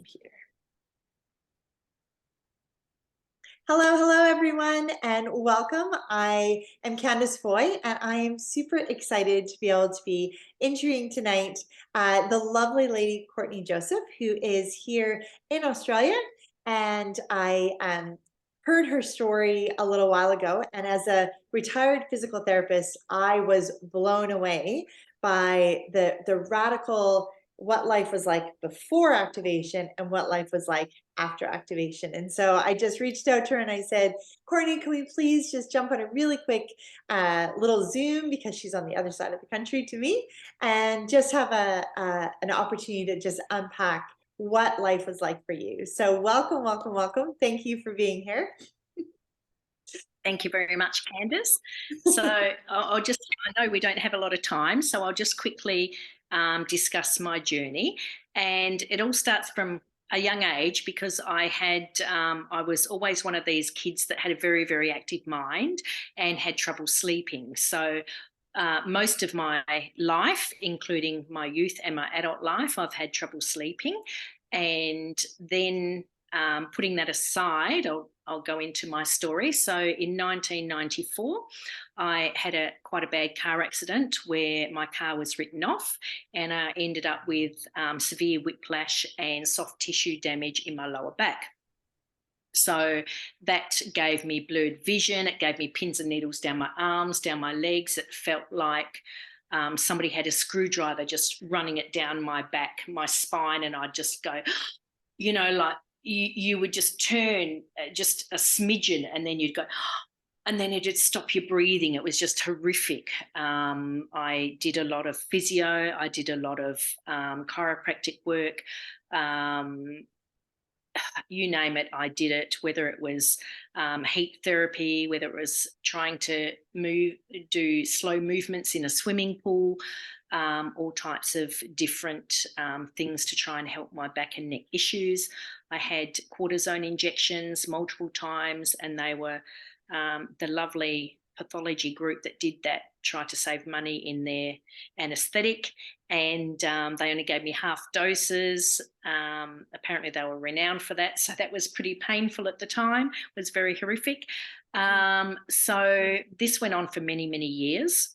Computer. Hello, everyone, and welcome. I am Candice Foy, and I am super excited to be able to be interviewing tonight the lovely lady Courtnie Joseph, who is here in Australia. And I heard her story a little while ago, and as a retired physical therapist, I was blown away by the radical what life was like before activation and what life was like after activation. And so I just reached out to her and I said, Courtnie, can we please just jump on a really quick little Zoom, because she's on the other side of the country to me, and just have an opportunity to just unpack what life was like for you. So welcome, welcome, welcome. Thank you for being here. Thank you very much, Candice. So I know we don't have a lot of time, so I'll just quickly discuss my journey. And it all starts from a young age, because I was always one of these kids that had a very, very active mind and had trouble sleeping. So most of my life, including my youth and my adult life, I've had trouble sleeping. And then putting that aside, I'll go into my story. So in 1994, I had quite a bad car accident where my car was written off, and I ended up with severe whiplash and soft tissue damage in my lower back. So that gave me blurred vision. It gave me pins and needles down my arms, down my legs. It felt like somebody had a screwdriver just running it down my back, my spine, and I'd just go, like you would just turn just a smidgen, and then you'd go, and then it'd stop your breathing. It was just horrific. I did a lot of physio. I did a lot of chiropractic work. You name it, I did it, whether it was heat therapy, whether it was trying to do slow movements in a swimming pool, all types of different things to try and help my back and neck issues. I had cortisone injections multiple times, and they were the lovely pathology group that did that tried to save money in their anaesthetic, and they only gave me half doses. Apparently they were renowned for that, so that was pretty painful at the time. It was very horrific. So this went on for many, many years.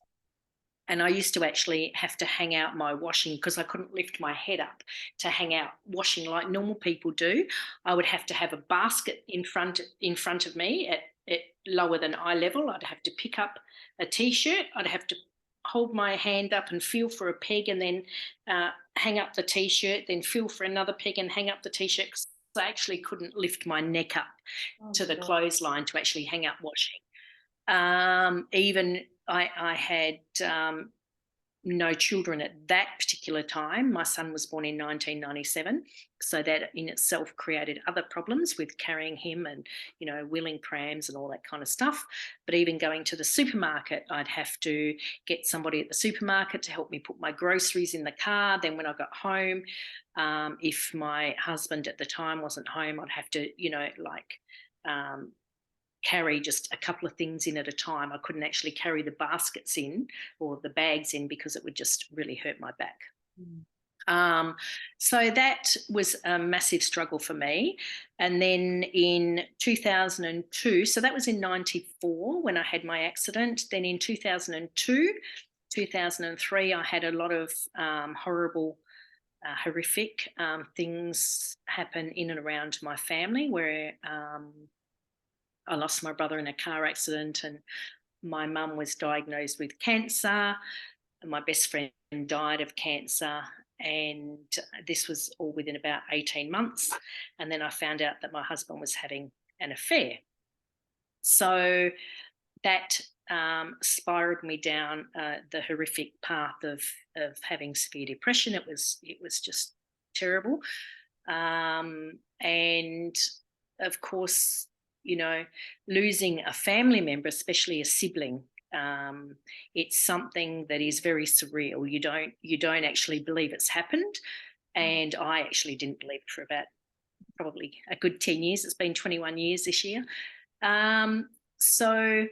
And I used to actually have to hang out my washing, because I couldn't lift my head up to hang out washing like normal people do. I would have to have a basket in front of me at lower than eye level. I'd have to pick up a T-shirt. I'd have to hold my hand up and feel for a peg, and then hang up the T-shirt, then feel for another peg and hang up the T-shirt, because I actually couldn't lift my neck up to the clothesline to actually hang up washing. Even I had no children at that particular time. My son was born in 1997, so that in itself created other problems with carrying him and, wheeling prams and all that kind of stuff. But even going to the supermarket, I'd have to get somebody at the supermarket to help me put my groceries in the car. Then when I got home, if my husband at the time wasn't home, I'd have to, carry just a couple of things in at a time. I couldn't actually carry the baskets in or the bags in, because it would just really hurt my back. So that was a massive struggle for me. And then in 2002, so that was in 94 when I had my accident. Then in 2002, 2003, I had a lot of horrific things happen in and around my family, where I lost my brother in a car accident, and my mum was diagnosed with cancer, and my best friend died of cancer, and this was all within about 18 months. And then I found out that my husband was having an affair. So that spiraled me down the horrific path of having severe depression. It was just terrible. And of course, losing a family member, especially a sibling, it's something that is very surreal. You don't actually believe it's happened, and I actually didn't believe it for about probably a good 10 years. It's been 21 years this year. So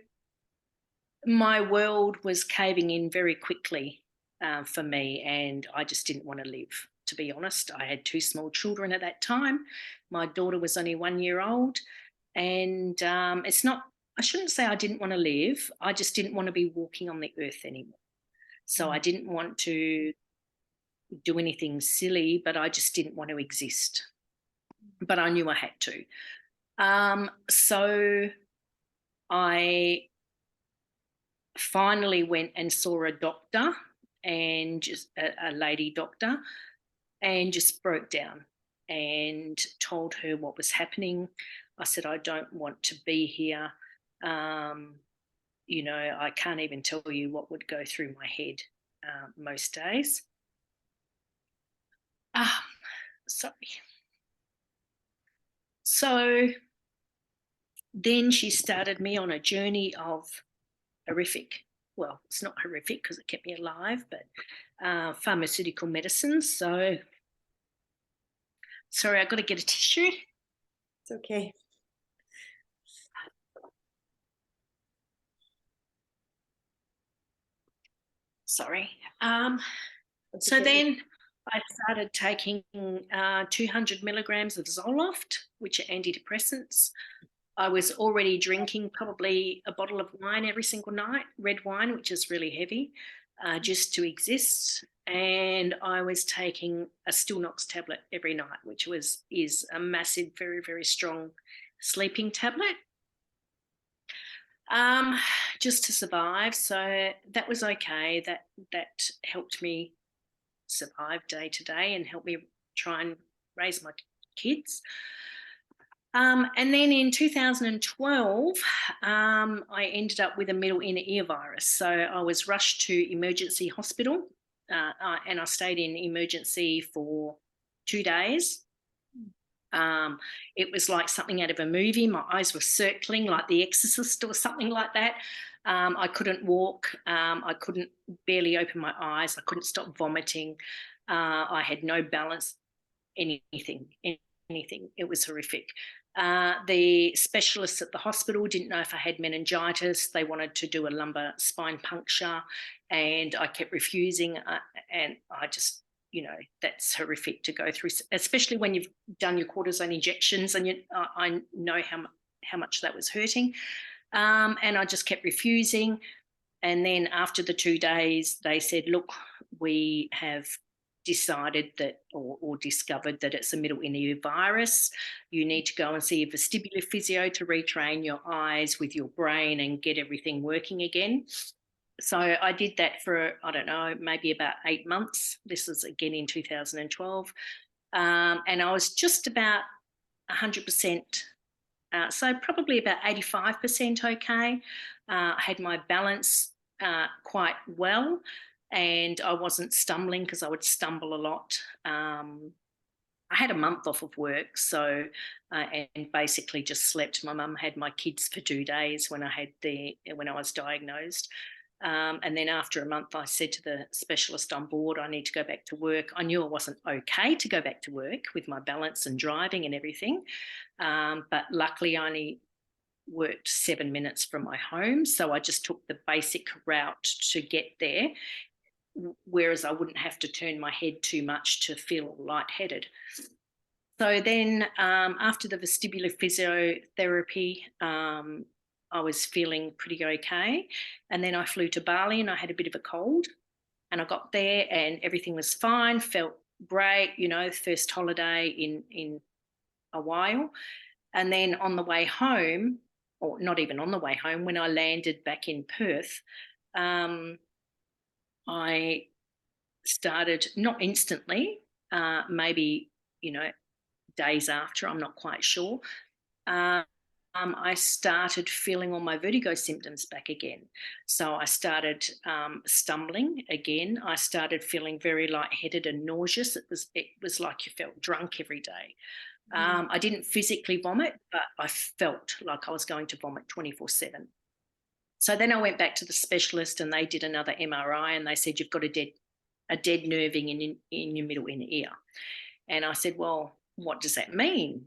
my world was caving in very quickly for me, and I just didn't want to live. to be honest. I had two small children at that time. My daughter was only 1 year old. And it's not, I shouldn't say I didn't want to live. I just didn't want to be walking on the earth anymore. So I didn't want to do anything silly, but I just didn't want to exist. But I knew I had to. So I finally went and saw a doctor, and just a lady doctor, and just broke down and told her what was happening. I said, I don't want to be here. Um, I can't even tell you what would go through my head most days. Ah, sorry. So then she started me on a journey of horrific, well, it's not horrific because it kept me alive, but pharmaceutical medicines. So, sorry, I've got to get a tissue. It's okay. Sorry. So then I started taking 200 milligrams of Zoloft, which are antidepressants. I was already drinking probably a bottle of wine every single night, red wine, which is really heavy, just to exist. And I was taking a Stilnox tablet every night, which is a massive, very, very strong sleeping tablet, just to survive. So that was okay. That helped me survive day to day and help me try and raise my kids. And then in 2012, I ended up with a middle inner ear virus. So I was rushed to emergency hospital, and I stayed in emergency for 2 days. It was like something out of a movie. My eyes were circling like The Exorcist or something like that. I couldn't walk. I couldn't barely open my eyes. I couldn't stop vomiting. I had no balance, anything. It was horrific. The specialists at the hospital didn't know if I had meningitis. They wanted to do a lumbar spine puncture, and I kept refusing. And I just, that's horrific to go through, especially when you've done your cortisone injections, and I know how much that was hurting. And I just kept refusing. And then after the 2 days, they said, look, we have decided that or discovered that it's a middle inner ear virus. You need to go and see a vestibular physio to retrain your eyes with your brain and get everything working again. So I did that for, I don't know, maybe about 8 months. This was again in 2012. And I was just about 100%, so probably about 85% okay. I had my balance quite well, and I wasn't stumbling because I would stumble a lot. I had a month off of work, so and basically just slept. My mum had my kids for 2 days when I was diagnosed. And then after a month, I said to the specialist on board, I need to go back to work. I knew I wasn't okay to go back to work with my balance and driving and everything. But luckily, I only worked 7 minutes from my home. So I just took the basic route to get there, whereas I wouldn't have to turn my head too much to feel lightheaded. So then after the vestibular physiotherapy, I was feeling pretty okay. And then I flew to Bali and I had a bit of a cold. And I got there and everything was fine, felt great, first holiday in a while. And then on the way home, or not even on the way home, when I landed back in Perth, I started, not instantly, maybe, days after, I'm not quite sure. I started feeling all my vertigo symptoms back again. So I started stumbling again. I started feeling very lightheaded and nauseous. It was like you felt drunk every day. I didn't physically vomit, but I felt like I was going to vomit 24/7. So then I went back to the specialist and they did another MRI and they said, you've got a dead nerving in your middle inner ear. And I said, well, what does that mean?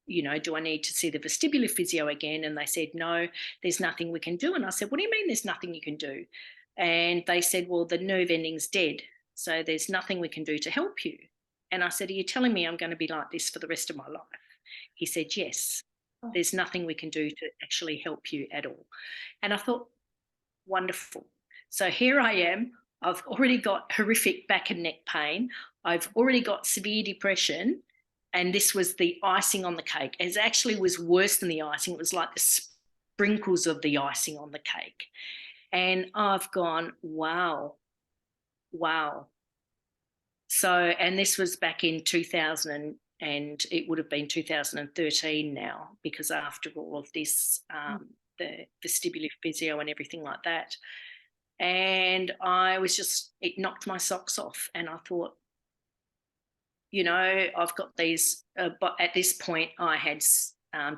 Do I need to see the vestibular physio again? And they said, no, there's nothing we can do. And I said, what do you mean there's nothing you can do? And they said, well, the nerve ending's dead. So there's nothing we can do to help you. And I said, are you telling me I'm going to be like this for the rest of my life? He said, yes. Oh, There's nothing we can do to actually help you at all. And I thought, wonderful. So here I am. I've already got horrific back and neck pain. I've already got severe depression. And this was the icing on the cake. It actually was worse than the icing. It was like the sprinkles of the icing on the cake. And I've gone, wow, wow. So, and this was back in 2000 and it would have been 2013 now, because after all of this, the vestibular physio and everything like that. And I was just, it knocked my socks off. And I thought, I've got these, but at this point I had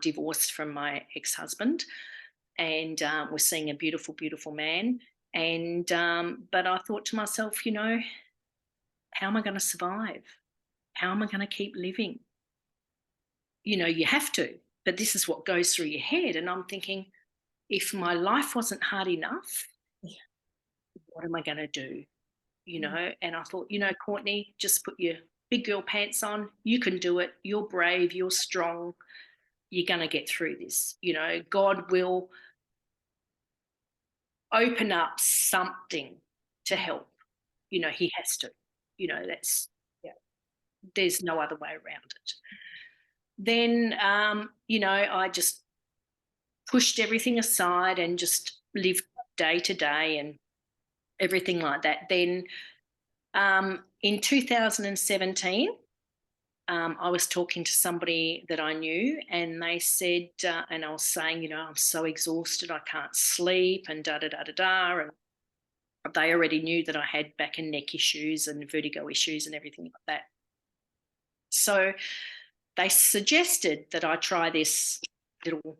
divorced from my ex-husband and was seeing a beautiful, beautiful man. And, but I thought to myself, how am I going to survive? How am I going to keep living? You have to, but this is what goes through your head. And I'm thinking, if my life wasn't hard enough, yeah. what am I going to do? Mm. And I thought, Courtnie, just put your big girl pants on. You can do it. You're brave. You're strong. You're going to get through this. God will open up something to help. He has to. That's, Yeah. there's no other way around it. Then, I just pushed everything aside and just lived day to day and everything like that. Then in 2017, I was talking to somebody that I knew, and they said, and I was saying, I'm so exhausted, I can't sleep, and da da da da da. And they already knew that I had back and neck issues and vertigo issues and everything like that. So they suggested that I try this little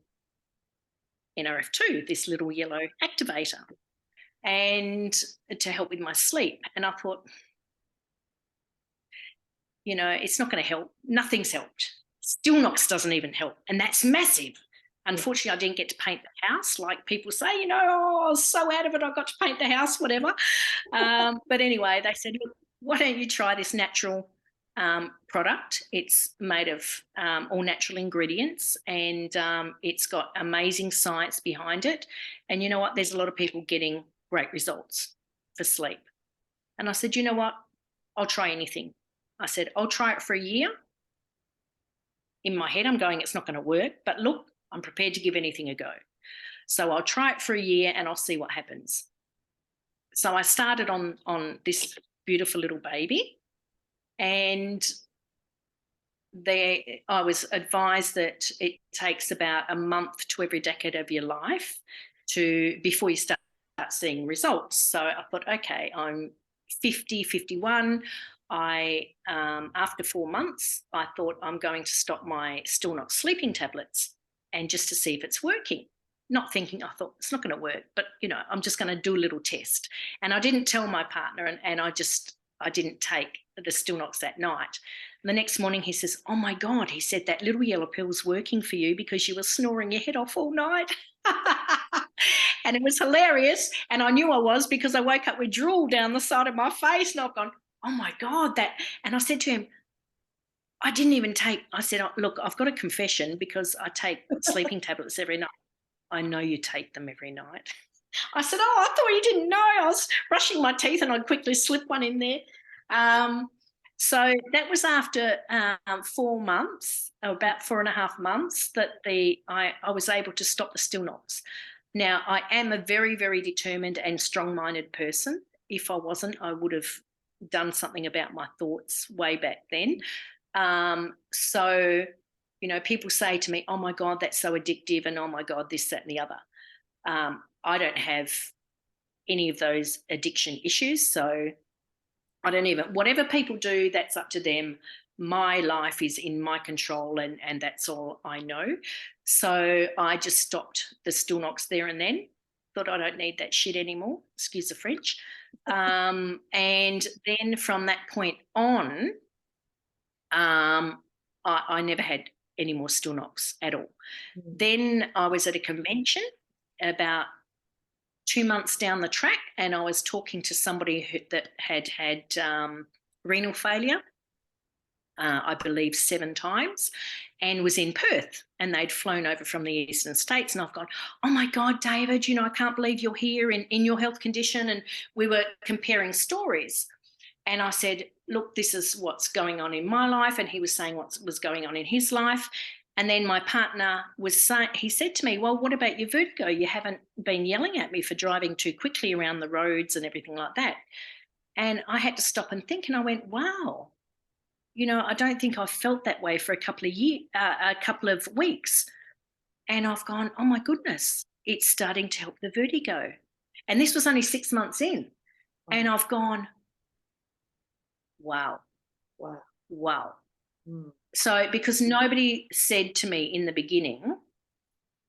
NRF2, this little yellow activator, and to help with my sleep. And I thought, it's not going to help. Nothing's helped. Still Knox doesn't even help. And that's massive. Yeah. Unfortunately, I didn't get to paint the house like people say, oh, I was so out of it, I got to paint the house, whatever. But anyway, they said, look, why don't you try this natural product? It's made of all natural ingredients, and it's got amazing science behind it. And you know what? There's a lot of people getting great results for sleep. And I said, you know what? I'll try anything. I said, I'll try it for a year. In my head, I'm going, it's not going to work. But look, I'm prepared to give anything a go. So I'll try it for a year and I'll see what happens. So I started on this beautiful little baby, and I was advised that it takes about a month to every decade of your life before you start seeing results. So I thought, okay, I'm 50, 51. After 4 months, I thought I'm going to stop my still not sleeping tablets and just to see if it's working. Not thinking, I thought it's not going to work, but I'm just going to do a little test. And I didn't tell my partner, and I didn't take the still knocks that night. And the next morning he says, oh my God, he said that little yellow pill's working for you because you were snoring your head off all night. And it was hilarious. And I knew I was, because I woke up with drool down the side of my face, and I've gone, oh my God, that. And I said to him, I said, look, I've got a confession, because I take sleeping tablets every night. I know you take them every night. I said, oh, I thought you didn't know. I was brushing my teeth and I'd quickly slip one in there. So that was after 4 months, about 4.5 months, that I was able to stop the still knocks. Now, I am a very, very determined and strong-minded person. If I wasn't, I would have done something about my thoughts way back then. So, people say to me, oh my God, that's so addictive, and oh my God, this, that, and the other. I don't have any of those addiction issues. So I don't even, whatever people do, that's up to them. My life is in my control, and that's all I know. So I just stopped the still knocks there and then. Thought, I don't need that shit anymore. Excuse the French. And then from that point on, I never had any more still knocks at all. Then I was at a convention about 2 months down the track, and I was talking to somebody that had renal failure. I believe 7 times, and was in Perth. And they'd flown over from the eastern states. And I've gone, oh my God, David, I can't believe you're here in your health condition. And we were comparing stories. And I said, look, this is what's going on in my life. And he was saying what was going on in his life. And then my partner was saying, he said to me, well, what about your vertigo? You haven't been yelling at me for driving too quickly around the roads and everything like that. And I had to stop and think. And I went, wow, I don't think I've felt that way for a couple of weeks. And I've gone, oh my goodness, it's starting to help the vertigo. And this was only 6 months in. Wow. And I've gone, wow, Wow. wow. Mm. So, because nobody said to me in the beginning,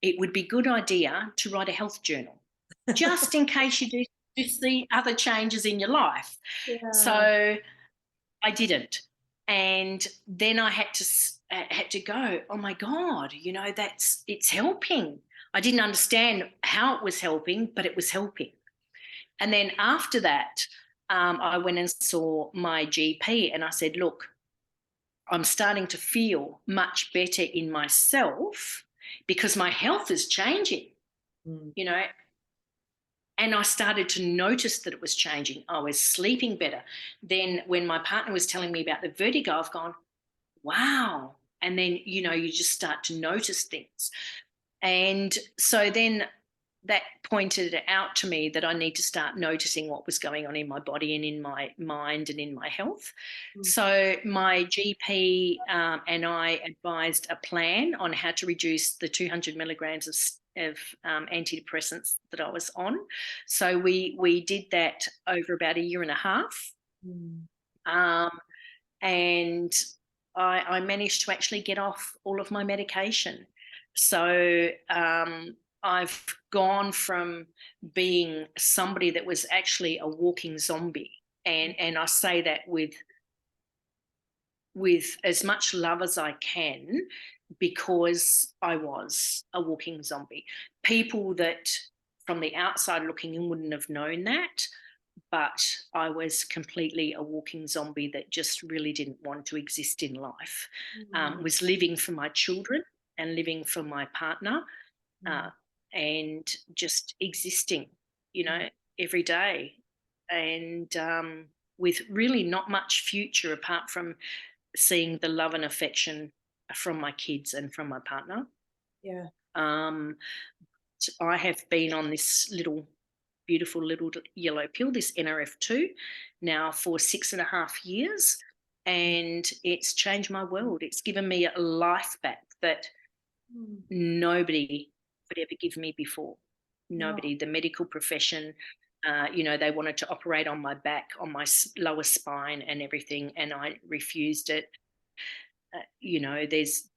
it would be a good idea to write a health journal, just in case you do see other changes in your life. Yeah. So I didn't. And then I had to go, oh my God, it's helping. I didn't understand how it was helping, but it was helping. And then after that, I went and saw my GP and I said, look, I'm starting to feel much better in myself because my health is changing, Mm. you know. And I started to notice that it was changing. I was sleeping better. Then when my partner was telling me about the vertigo, I've gone, wow. And then, you just start to notice things. And so then that pointed out to me that I need to start noticing what was going on in my body and in my mind and in my health. Mm. So my GP and I advised a plan on how to reduce the 200 milligrams of antidepressants that I was on. So we did that over about a year and a half. Mm. Um, and I managed to actually get off all of my medication. So I've gone from being somebody that was actually a walking zombie, and I say that with as much love as I can, because I was a walking zombie. People that from the outside looking in wouldn't have known that, but I was completely a walking zombie that just really didn't want to exist in life. Mm. Was living for my children and living for my partner, Mm. and just existing, you Mm. know, every day, and with really not much future apart from seeing the love and affection from my kids and from my partner. Yeah. Um, I have been on this beautiful little yellow pill, this NRF2, now for 6.5 years. And it's changed my world. It's given me a life back that Mm. nobody could ever give me before. No. Nobody, the medical profession, they wanted to operate on my back, on my lower spine and everything, and I refused it. There's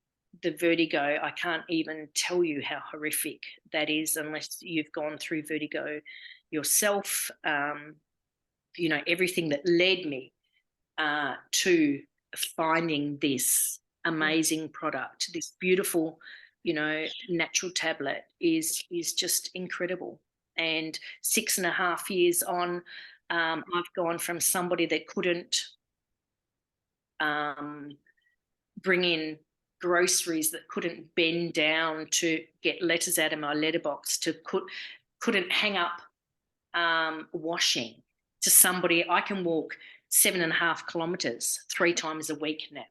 the vertigo. I can't even tell you how horrific that is unless you've gone through vertigo yourself. Everything that led me to finding this Yeah. amazing product, this beautiful, natural tablet is just incredible. And 6.5 years on, I've gone from somebody that couldn't um, bring in groceries, that couldn't bend down to get letters out of my letterbox, to couldn't hang up washing, to somebody I can walk 7.5 kilometres 3 times a week now.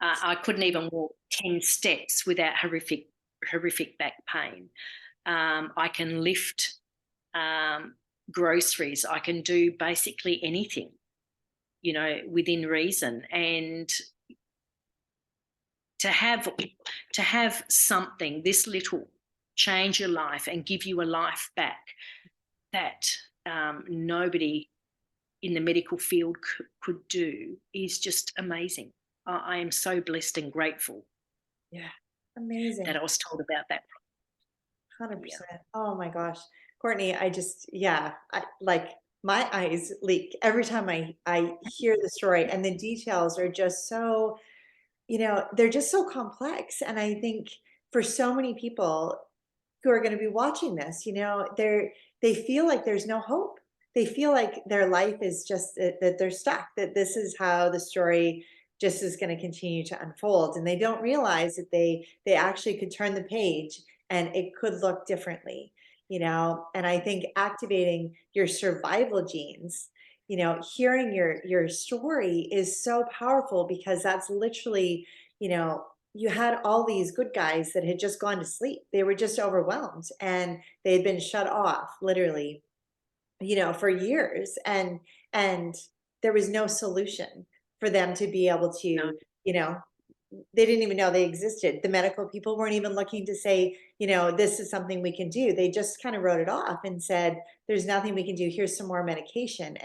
I couldn't even walk 10 steps without horrific back pain. I can lift groceries. I can do basically anything, within reason. And to have something this little change your life and give you a life back that nobody in the medical field could do is just amazing. I am so blessed and grateful Yeah. that Amazing. I was told about that. Yeah. 100%. Oh my gosh. Courtney, yeah, like my eyes leak every time I hear the story, and the details are just so, they're just so complex. And I think for so many people who are going to be watching this, they feel like there's no hope. They feel like their life is just that they're stuck, that this is how the story just is going to continue to unfold. And they don't realize that they actually could turn the page and it could look differently, and I think activating your survival genes, hearing your story is so powerful, because that's literally, you had all these good guys that had just gone to sleep. They were just overwhelmed and they had been shut off literally, for years, and there was no solution for them to be able No, to, you know, they didn't even know they existed. The medical people weren't even looking to say, this is something we can do. They just kind of wrote it off and said, there's nothing we can do. Here's some more medication.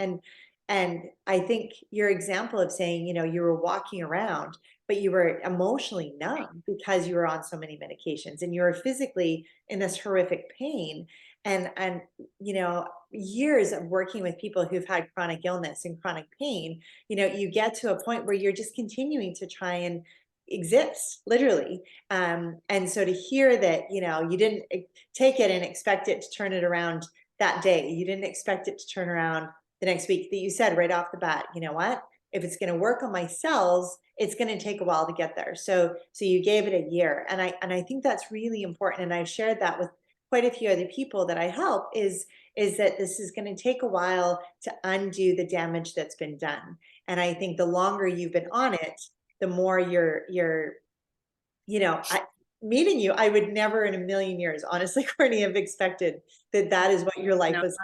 And I think your example of saying, you were walking around, but you were emotionally numb because you were on so many medications and you were physically in this horrific pain. And years of working with people who've had chronic illness and chronic pain, you get to a point where you're just continuing to try and exist literally, and so to hear that, you didn't take it and expect it to turn it around that day, you didn't expect it to turn around the next week, that you said right off the bat, you know what, if it's going to work on my cells, it's going to take a while to get there. So you gave it a year, and I think that's really important, and I've shared that with quite a few other people that I help, is that this is going to take a while to undo the damage that's been done. And I think the longer you've been on it, the more you're, I meeting you, I would never in a million years, honestly, Courtney, have expected that that is what your life no, was.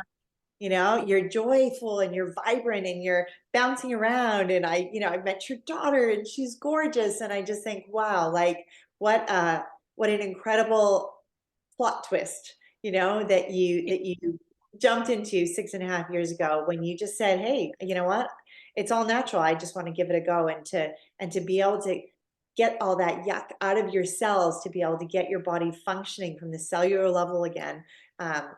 You're joyful and you're vibrant and you're bouncing around. And I met your daughter and she's gorgeous. And I just think, wow, like what an incredible plot twist, that you jumped into 6.5 years ago, when you just said, hey, you know what? It's all natural. I just want to give it a go, and to be able to get all that yuck out of your cells, to be able to get your body functioning from the cellular level again,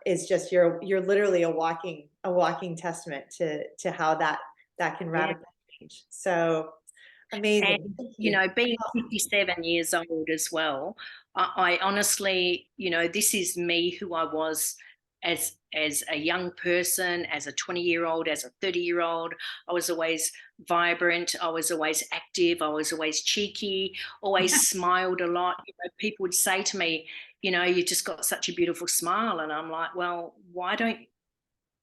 is just, you're literally a walking testament to how that can yeah. radically change. So amazing. And, Thank you. being 57 years old as well, I honestly, this is me who I was as a young person, as a 20-year-old, as a 30-year-old. I was always vibrant, I was always active, I was always cheeky, always smiled a lot. People would say to me, you just got such a beautiful smile. And I'm like, well, why don't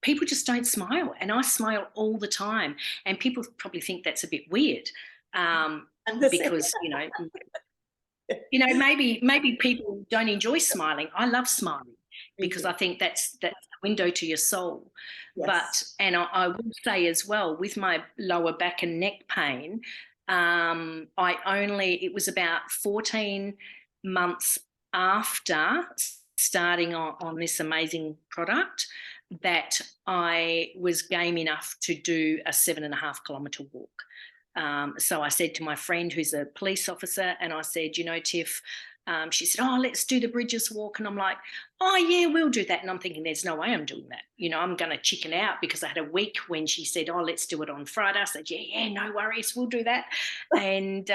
people just don't smile? And I smile all the time. And people probably think that's a bit weird, I'm the same. because maybe people don't enjoy smiling. I love smiling Me because too. I think that's a window to your soul. Yes. But and I will say as well, with my lower back and neck pain, it was about 14 months after starting on this amazing product that I was game enough to do a 7.5 kilometre walk. So I said to my friend who's a police officer, and I said, Tiff, she said, oh, let's do the Bridges walk. And I'm like, oh, yeah, we'll do that. And I'm thinking, there's no way I'm doing that. I'm going to chicken out, because I had a week when she said, oh, let's do it on Friday. I said, yeah, no worries, we'll do that. And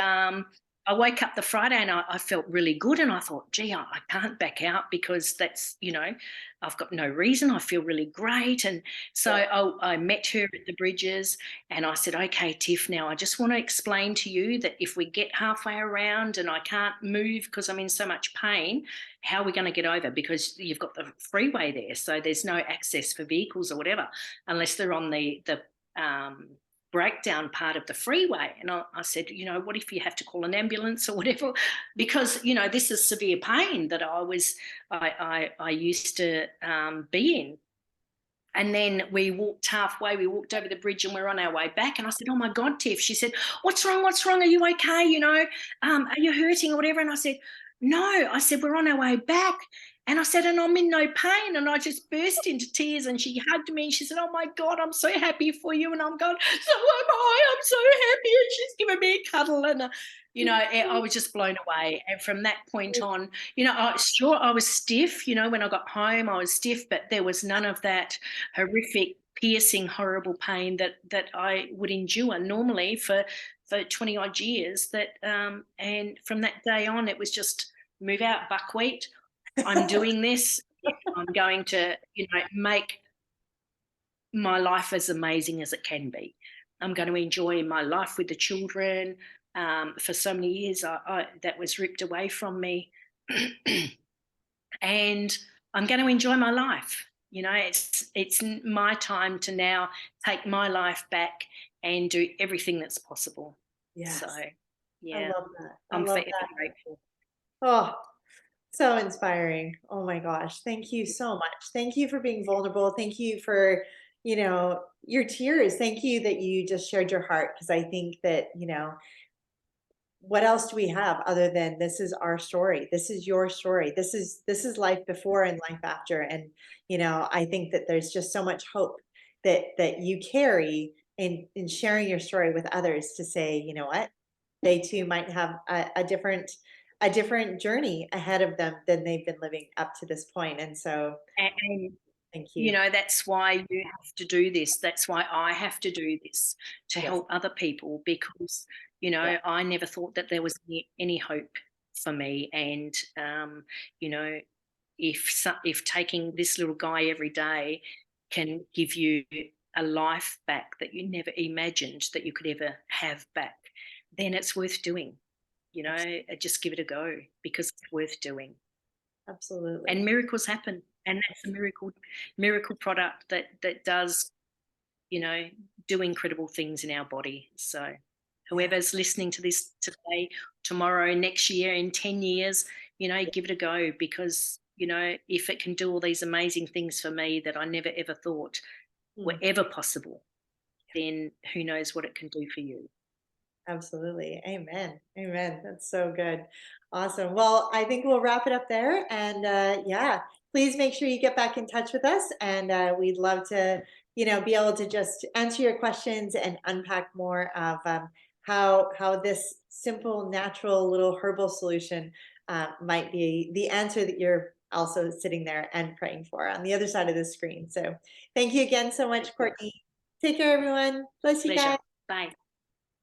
I woke up the Friday and I felt really good. And I thought, gee, I can't back out, because that's, I've got no reason. I feel really great. And so Yeah. I met her at the Bridges, and I said, okay, Tiff, now I just want to explain to you that if we get halfway around and I can't move because I'm in so much pain, how are we going to get over? Because you've got the freeway there. So there's no access for vehicles or whatever, unless they're on the breakdown part of the freeway. And I said, what if you have to call an ambulance or whatever? Because, this is severe pain that I used to be in. And then we walked halfway, we walked over the bridge, and we're on our way back. And I said, oh my God, Tiff. She said, what's wrong? What's wrong? Are you okay? Are you hurting or whatever? And I said, no. I said, we're on our way back. And I said, and I'm in no pain. And I just burst into tears, and she hugged me and she said, oh my God, I'm so happy for you. And I'm going, so am I. I'm so happy. And she's giving me a cuddle. And, I was just blown away. And from that point on, I was stiff, when I got home, I was stiff, but there was none of that horrific, piercing, horrible pain that I would endure normally for 20 odd years. And from that day on, it was just move out, buckwheat. I'm doing this. I'm going to, make my life as amazing as it can be. I'm going to enjoy my life with the children. for so many years. That was ripped away from me, and I'm going to enjoy my life. It's my time to now take my life back and do everything that's possible. So, Yes. I yeah, love that. I I'm love forever that. grateful. Oh, so inspiring. Oh my gosh. Thank you so much. Thank you for being vulnerable. Thank you for, your tears. Thank you that you just shared your heart, because I think that, what else do we have other than this is our story. This is your story. This is life before and life after. And, I think that there's just so much hope that you carry in sharing your story with others, to say, you know what, they too might have a different journey ahead of them than they've been living up to this point. And so And thank you. that's why you have to do this. That's why I have to do this, to Yes. help other people, because Yeah. I never thought that there was any hope for me. And you know, if taking this little guy every day can give you a life back that you never imagined that you could ever have back, then it's worth doing. Just give it a go, because it's worth doing. And Absolutely. miracles happen, and that's a miracle product that does, you know do incredible things in our body. So Yeah. whoever's listening to this today, tomorrow, next year, in 10 years, Yeah. give it a go, because if it can do all these amazing things for me that I never ever thought were Mm. ever possible, then who knows what it can do for you. Absolutely. Amen. Amen. That's so good. Awesome. Well, I think we'll wrap it up there. And yeah, please make sure you get back in touch with us. And we'd love to, be able to just answer your questions and unpack more of how this simple, natural little herbal solution might be the answer that you're also sitting there and praying for on the other side of the screen. So thank you again so much, Courtney. Take care, everyone. Bless you Pleasure. guys. Bye.